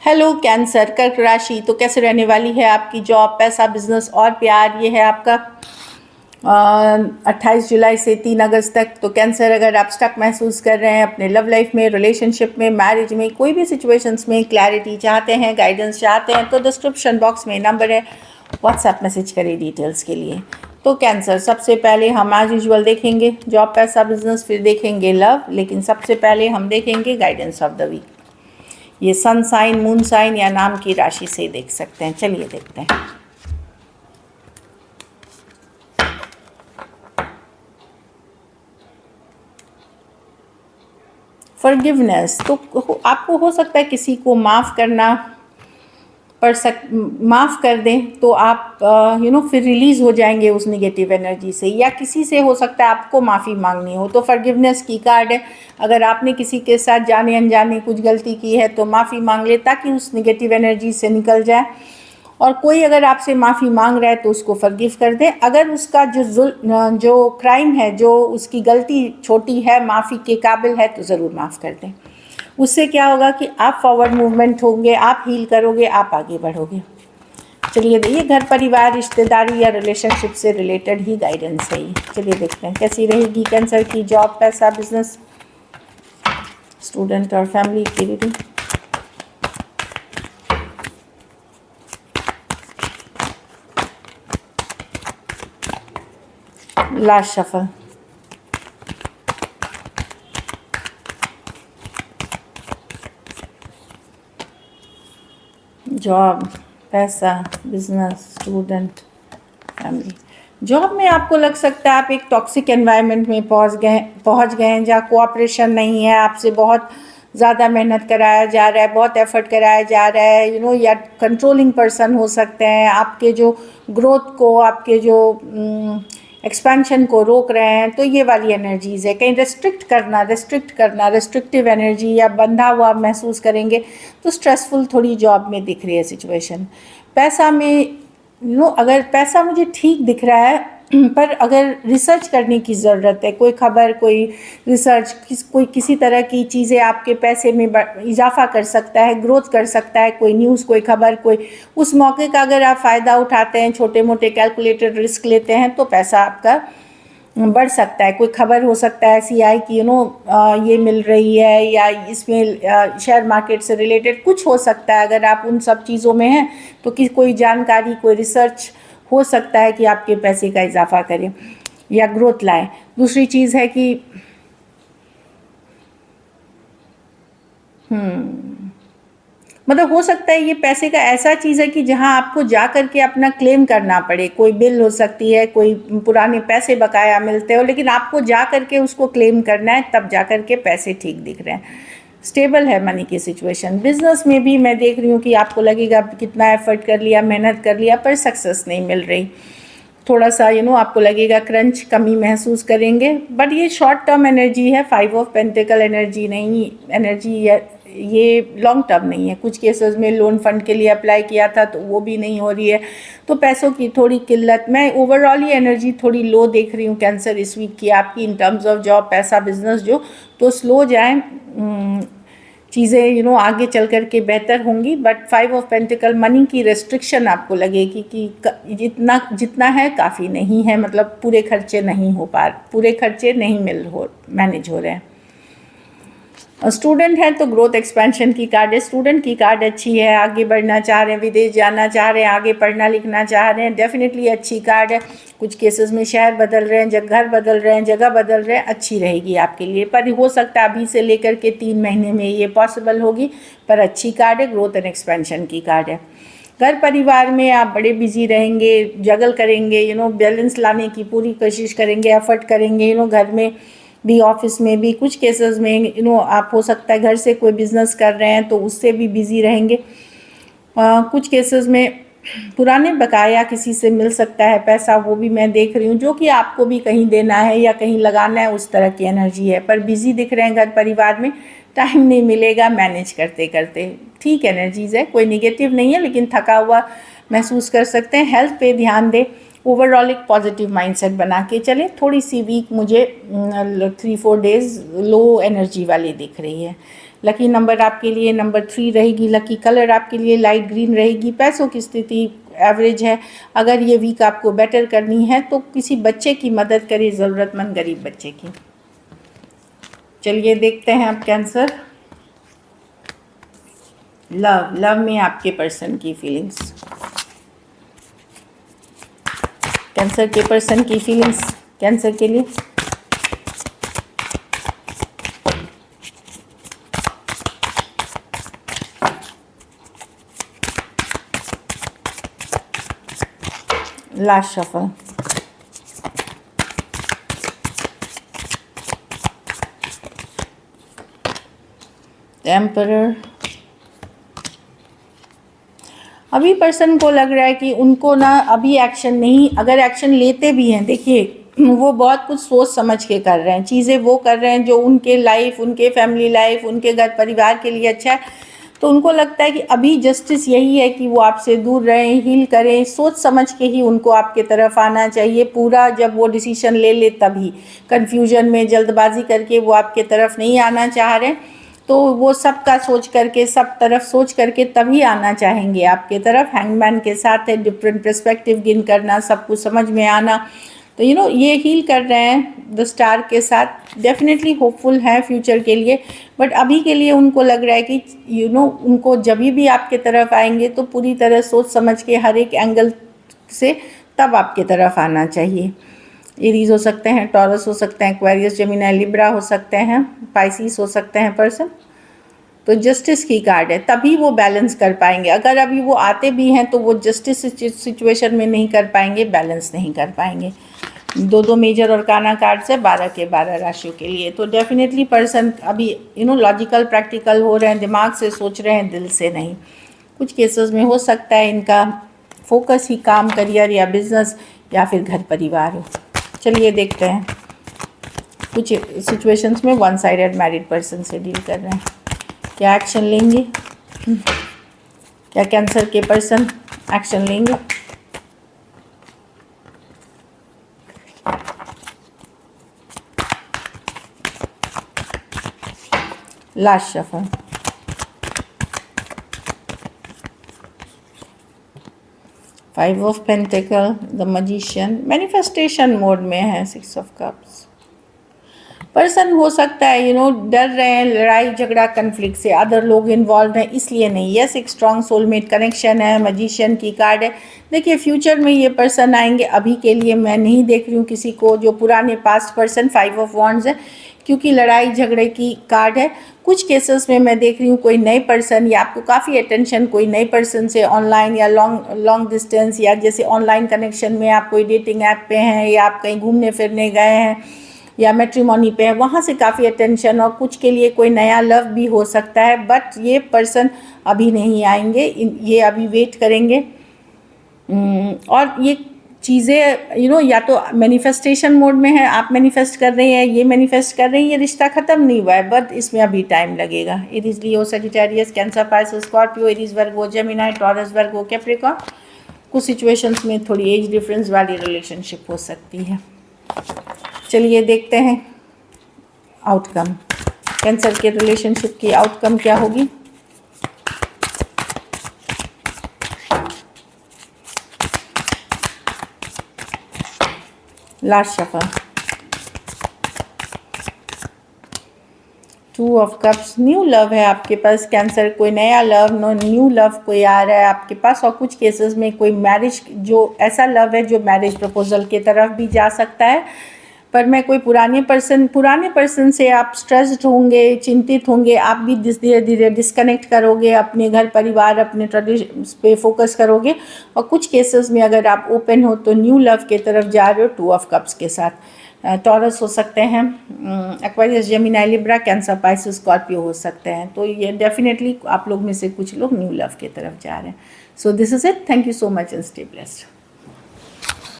Hello cancer, कर्क राशि। तो कैसे रहने वाली है आपकी जॉब, पैसा, बिजनेस और प्यार। ये है आपका 28 जुलाई से 3 अगस्त तक। तो कैंसर, अगर आप स्टक महसूस कर रहे हैं अपने लव लाइफ में, रिलेशनशिप में, मैरिज में, कोई भी सिचुएशंस में क्लैरिटी चाहते हैं, गाइडेंस चाहते हैं, तो डिस्क्रिप्शन बॉक्स में नंबर है, व्हाट्सएप मैसेज करें डिटेल्स के लिए। तो कैंसर, सबसे पहले हम आज यूजुअल देखेंगे जॉब, पैसा, बिजनेस, फिर देखेंगे लव, लेकिन सबसे पहले हम देखेंगे गाइडेंस ऑफ द वीक। ये सन साइन, मून साइन या नाम की राशि से देख सकते हैं। चलिए देखते हैं। फॉरगिवनेस, तो आपको हो सकता है किसी को माफ़ करना माफ़ कर दें तो आप फिर रिलीज़ हो जाएंगे उस निगेटिव एनर्जी से, या किसी से हो सकता है आपको माफ़ी मांगनी हो। तो फॉरगिवनेस की कार्ड है। अगर आपने किसी के साथ जाने अनजाने कुछ गलती की है तो माफ़ी मांग ले ताकि उस निगेटिव एनर्जी से निकल जाए। और कोई अगर आपसे माफ़ी मांग रहा है तो उसको फॉरगिव कर दें। अगर उसका जो क्राइम है, जो उसकी गलती छोटी है, माफ़ी के काबिल है, तो ज़रूर माफ़ कर दें। उससे क्या होगा कि आप फॉरवर्ड मूवमेंट होंगे, आप हील करोगे, आप आगे बढ़ोगे। चलिए, ये घर परिवार, रिश्तेदारी या रिलेशनशिप से रिलेटेड ही गाइडेंस है। चलिए देखते हैं कैसी रहेगी कैंसर की जॉब, पैसा, बिजनेस, स्टूडेंट और फैमिली की रीडिंग। Last shuffle. जॉब, पैसा, बिजनेस, स्टूडेंट, फैमिली। जॉब में आपको लग सकता है आप एक टॉक्सिक एनवायरनमेंट में पहुंच गए हैं, जहाँ कोऑपरेशन नहीं है, आपसे बहुत ज़्यादा मेहनत कराया जा रहा है, बहुत एफर्ट कराया जा रहा है, या कंट्रोलिंग पर्सन हो सकते हैं, आपके जो ग्रोथ को, आपके जो एक्सपेंशन को रोक रहे हैं। तो ये वाली एनर्जीज़ है। कहीं रेस्ट्रिक्ट करना, रेस्ट्रिक्टिव एनर्जी या बंधा हुआ महसूस करेंगे तो स्ट्रेसफुल थोड़ी जॉब में दिख रही है सिचुएशन। पैसा में अगर पैसा मुझे ठीक दिख रहा है, पर अगर रिसर्च करने की ज़रूरत है, कोई खबर, कोई रिसर्च, कोई किसी तरह की चीज़ें आपके पैसे में इजाफा कर सकता है, ग्रोथ कर सकता है, कोई न्यूज़, कोई खबर, कोई उस मौके का अगर आप फ़ायदा उठाते हैं, छोटे मोटे कैलकुलेटेड रिस्क लेते हैं, तो पैसा आपका बढ़ सकता है। कोई खबर हो सकता है सीआई की, ये मिल रही है, या इसमें शेयर मार्केट से रिलेटेड कुछ हो सकता है। अगर आप उन सब चीज़ों में हैं तो कोई जानकारी, कोई रिसर्च हो सकता है कि आपके पैसे का इजाफा करे या ग्रोथ लाए। दूसरी चीज़ है कि मतलब हो सकता है ये पैसे का ऐसा चीज़ है कि जहां आपको जा करके अपना क्लेम करना पड़े। कोई बिल हो सकती है, कोई पुराने पैसे बकाया मिलते हो, लेकिन आपको जा करके उसको क्लेम करना है, तब जा करके पैसे ठीक दिख रहे हैं। स्टेबल है मनी की सिचुएशन। बिजनेस में भी मैं देख रही हूँ कि आपको लगेगा कितना एफर्ट कर लिया, मेहनत कर लिया, पर सक्सेस नहीं मिल रही। थोड़ा सा आपको लगेगा क्रंच, कमी महसूस करेंगे, बट ये शॉर्ट टर्म एनर्जी है। 5 ऑफ पेंटिकल एनर्जी नहीं, एनर्जी ये लॉन्ग टर्म नहीं है। कुछ केसेस में लोन फंड के लिए अप्लाई किया था तो वो भी नहीं हो रही है, तो पैसों की थोड़ी किल्लत। मैं ओवरऑल ये एनर्जी थोड़ी लो देख रही हूँ कैंसर इस वीक की आपकी, इन टर्म्स ऑफ जॉब, पैसा, बिजनेस। तो स्लो जाएं चीज़ें, आगे चल कर के बेहतर होंगी। बट 5 ऑफ पेंटिकल मनी की रेस्ट्रिक्शन आपको लगेगी कि जितना है काफ़ी नहीं है, मतलब पूरे खर्चे नहीं मैनेज हो रहे हैं। स्टूडेंट हैं तो ग्रोथ एक्सपेंशन की कार्ड है। स्टूडेंट की कार्ड अच्छी है, आगे बढ़ना चाह रहे हैं, विदेश जाना चाह रहे हैं, आगे पढ़ना लिखना चाह रहे हैं, डेफिनेटली अच्छी कार्ड है। कुछ केसेस में शहर बदल रहे हैं, घर बदल रहे हैं, जगह बदल रहे हैं, अच्छी रहेगी आपके लिए। पर हो सकता है अभी से लेकर के 3 महीने में ये पॉसिबल होगी, पर अच्छी कार्ड है, ग्रोथ एंड एक्सपेंशन की कार्ड है। घर परिवार में आप बड़े बिजी रहेंगे, जगल करेंगे, बैलेंस लाने की पूरी कोशिश करेंगे, एफर्ट करेंगे, घर में भी, ऑफिस में भी। कुछ केसेस में आप हो सकता है घर से कोई बिजनेस कर रहे हैं तो उससे भी बिजी रहेंगे। कुछ केसेस में पुराने बकाया किसी से मिल सकता है पैसा, वो भी मैं देख रही हूँ, जो कि आपको भी कहीं देना है या कहीं लगाना है, उस तरह की एनर्जी है। पर बिजी दिख रहे हैं घर परिवार में, टाइम नहीं मिलेगा मैनेज करते करते। ठीक एनर्जीज है, कोई निगेटिव नहीं है, लेकिन थका हुआ महसूस कर सकते हैं। हेल्थ पे ध्यान दें, ओवरऑल एक पॉजिटिव माइंडसेट बना के चले। थोड़ी सी वीक मुझे 3-4 डेज लो एनर्जी वाली दिख रही है। लकी नंबर आपके लिए नंबर 3 रहेगी। लकी कलर आपके लिए लाइट ग्रीन रहेगी। पैसों की स्थिति एवरेज है। अगर ये वीक आपको बेटर करनी है तो किसी बच्चे की मदद करिए, ज़रूरतमंद गरीब बच्चे की। चलिए देखते हैं अब कैंसर। लव में आपके पर्सन की फीलिंग्स, कैंसर के पर्सन की फीलिंग्स कैंसर के लिए। Last shuffle. एम्परर। अभी पर्सन को लग रहा है कि उनको ना अभी एक्शन नहीं, अगर एक्शन लेते भी हैं, देखिए वो बहुत कुछ सोच समझ के कर रहे हैं, चीज़ें वो कर रहे हैं जो उनके लाइफ, उनके फैमिली लाइफ, उनके घर परिवार के लिए अच्छा है। तो उनको लगता है कि अभी जस्टिस यही है कि वो आपसे दूर रहें, हील करें, सोच समझ के ही उनको आपके तरफ आना चाहिए। पूरा जब वो डिसीजन ले ले तभी, कन्फ्यूजन में जल्दबाजी करके वो आपके तरफ नहीं आना चाह रहे, तो वो सबका सोच करके, सब तरफ सोच करके तभी आना चाहेंगे आपके तरफ। हैंगमैन के साथ है डिफरेंट पर्सपेक्टिव गेन करना, सब कुछ समझ में आना। तो ये हील कर रहे हैं द स्टार के साथ। डेफिनेटली होपफुल है फ्यूचर के लिए, बट अभी के लिए उनको लग रहा है कि उनको जब भी आपके तरफ आएंगे तो पूरी तरह सोच समझ के हर एक एंगल से तब आपके तरफ आना चाहिए। एरीज हो सकते हैं, टॉरस हो सकते हैं, एक्वेरियस, जेमिनी, लिब्रा हो सकते हैं, पाइसिस हो सकते हैं पर्सन। तो जस्टिस की कार्ड है, तभी वो बैलेंस कर पाएंगे। अगर अभी वो आते भी हैं तो वो जस्टिस सिचुएशन में नहीं कर पाएंगे, बैलेंस नहीं कर पाएंगे। दो मेजर और काना कार्ड्स है 12 के 12 राशियों के लिए। तो डेफिनेटली पर्सन अभी लॉजिकल प्रैक्टिकल हो रहे हैं, दिमाग से सोच रहे हैं, दिल से नहीं। कुछ केसेस में हो सकता है इनका फोकस ही काम, करियर या बिजनेस या फिर घर परिवार हो। चलिए देखते हैं। कुछ सिचुएशंस में वन साइडेड मैरिड पर्सन से डील कर रहे हैं, क्या एक्शन लेंगे, क्या कैंसर के पर्सन एक्शन लेंगे। Last shuffle. Five of pentacle, the magician, manifestation mode में है। 6 ऑफ कप्स। पर्सन हो सकता है डर रहे हैं लड़ाई झगड़ा कन्फ्लिक्ट से, अदर लोग इन्वॉल्व हैं इसलिए नहीं। यस, एक स्ट्रॉन्ग सोलमेट कनेक्शन है, मजिशियन की कार्ड है। देखिए फ्यूचर में ये पर्सन आएंगे, अभी के लिए मैं नहीं देख रही हूँ किसी को जो पुराने पास्ट पर्सन। 5 ऑफ वॉन्ड्स है, क्योंकि लड़ाई झगड़े की कार्ड है। कुछ केसेस में मैं देख रही हूँ कोई नए पर्सन या आपको काफ़ी अटेंशन कोई नए पर्सन से ऑनलाइन या लॉन्ग डिस्टेंस, या जैसे ऑनलाइन कनेक्शन में आप कोई डेटिंग ऐप पे हैं या आप कहीं घूमने फिरने गए हैं या मैट्रिमोनी पे है, वहाँ से काफ़ी अटेंशन और कुछ के लिए कोई नया लव भी हो सकता है। बट ये पर्सन अभी नहीं आएंगे, ये अभी वेट करेंगे। और ये चीज़ें या तो मैनिफेस्टेशन मोड में है, आप मैनिफेस्ट कर रहे हैं, ये मैनिफेस्ट कर रहे हैं, ये रिश्ता ख़त्म नहीं हुआ है, बट इसमें अभी टाइम लगेगा। Aries, Leo, Sagittarius, Cancer, Pisces, Scorpio, Aries, Virgo, Gemini, Taurus, Virgo, Capricorn. कुछ सिचुएशंस में थोड़ी एज डिफरेंस वाली रिलेशनशिप हो सकती है। चलिए देखते हैं आउटकम, कैंसर के रिलेशनशिप की आउटकम क्या होगी। Last shuffle. 2 of cups, new love है आपके पास कैंसर, कोई नया लव, न्यू लव कोई आ रहा है आपके पास। और कुछ केसेस में कोई मैरिज, जो ऐसा लव है जो मैरिज प्रपोजल की तरफ भी जा सकता है। पर मैं कोई पुराने पर्सन से आप स्ट्रेस्ड होंगे, चिंतित होंगे, आप भी धीरे धीरे डिस्कनेक्ट करोगे, अपने घर परिवार, अपने ट्रेडिशन पे फोकस करोगे। और कुछ केसेस में अगर आप ओपन हो तो न्यू लव के तरफ जा रहे हो 2 ऑफ कप्स के साथ। टॉरस हो सकते हैं, Aquarius, Gemini, Libra, cancer, Pisces, Scorpio हो सकते हैं। तो ये डेफिनेटली आप लोग में से कुछ लोग न्यू लव के तरफ जा रहे हैं। So this is it, thank you so much and stay blessed.